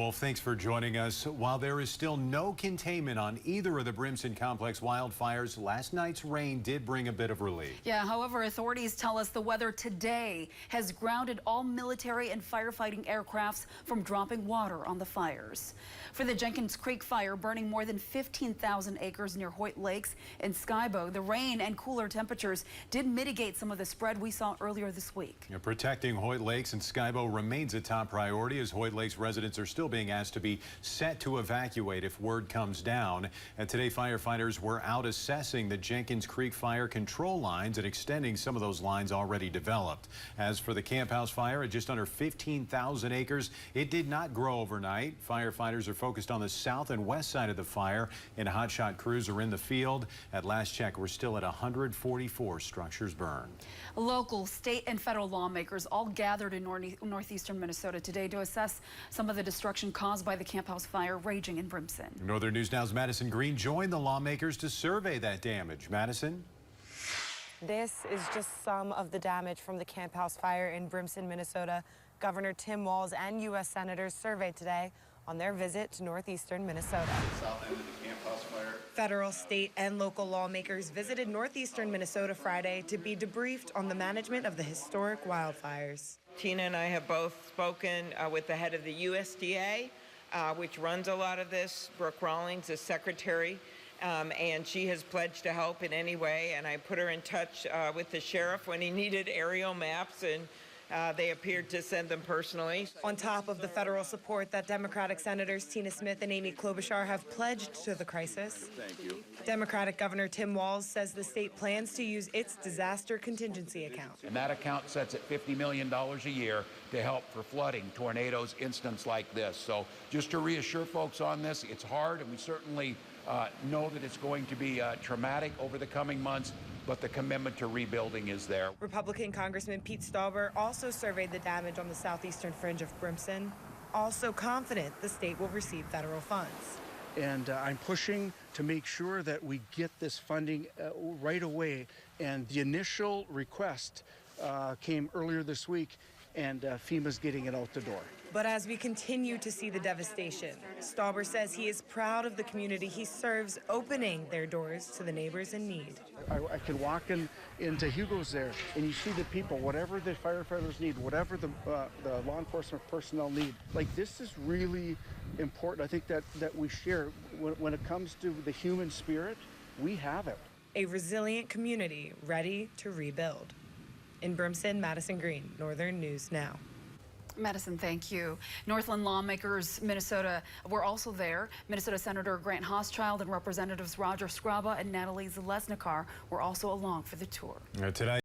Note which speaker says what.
Speaker 1: Well, thanks for joining us. While there is still no containment on either of the Brimson complex wildfires, last night's rain did bring a bit of relief.
Speaker 2: Yeah, however, authorities tell us the weather today has grounded all military and firefighting aircrafts from dropping water on the fires. For the Jenkins Creek fire burning more than 15,000 acres near Hoyt Lakes and Skybo, the rain and cooler temperatures did mitigate some of the spread we saw earlier this week.
Speaker 1: Protecting Hoyt Lakes and Skybo remains a top priority as Hoyt Lakes residents are still being asked to be set to evacuate if word comes down. And today, firefighters were out assessing the Jenkins Creek fire control lines and extending some of those lines already developed. As for the Camp House fire at just under 15,000 acres, it did not grow overnight. Firefighters are focused on the south and west side of the fire, and hotshot crews are in the field. At last check, we're still at 144 structures burned.
Speaker 2: Local, state, and federal lawmakers all gathered in northeastern Minnesota today to assess some of the destruction caused by the Camp House fire raging in Brimson.
Speaker 1: Northern News Now's Madison Green joined the lawmakers to survey that damage. Madison?
Speaker 3: This is just some of the damage from the Camp House fire in Brimson, Minnesota. Governor Tim Walz and U.S. senators surveyed today on their visit to northeastern Minnesota.
Speaker 4: South end of the Camp House fire.
Speaker 3: Federal, state, and local lawmakers visited northeastern Minnesota Friday to be debriefed on the management of the historic wildfires.
Speaker 5: Tina and I have both spoken with the head of the USDA, which runs a lot of this. Brooke Rawlings is secretary, and she has pledged to help in any way. And I put her in touch with the sheriff when he needed aerial maps, and they appeared to send them personally.
Speaker 3: On top of the federal support that Democratic Senators Tina Smith and Amy Klobuchar have pledged to the crisis.
Speaker 4: Thank you.
Speaker 3: Democratic Governor Tim Walz says the state plans to use its Disaster Contingency Account.
Speaker 6: And that account sets at $50 million a year to help for flooding, tornadoes, incidents like this. So just to reassure folks on this, it's hard, and we certainly know that it's going to be traumatic over the coming months, but the commitment to rebuilding is there.
Speaker 3: Republican Congressman Pete Stauber also surveyed the damage on the southeastern fringe of Brimson, also confident the state will receive federal funds.
Speaker 7: And I'm pushing to make sure that we get this funding right away. And the initial request came earlier this week, and FEMA's getting it out the door.
Speaker 3: But as we continue to see the devastation, Stauber says he is proud of the community he serves, opening their doors to the neighbors in need.
Speaker 7: I can walk into Hugo's there, and you see the people, whatever the firefighters need, whatever the law enforcement personnel need. Like, this is really important. I think that we share. When it comes to the human spirit, we have it.
Speaker 3: A resilient community ready to rebuild. In Brimson, Madison Green, Northern News Now.
Speaker 2: Madison, thank you. Northland lawmakers, Minnesota, were also there. Minnesota Senator Grant Hochschild and Representatives Roger Scraba and Natalie Zalesnikar were also along for the tour.
Speaker 1: Today.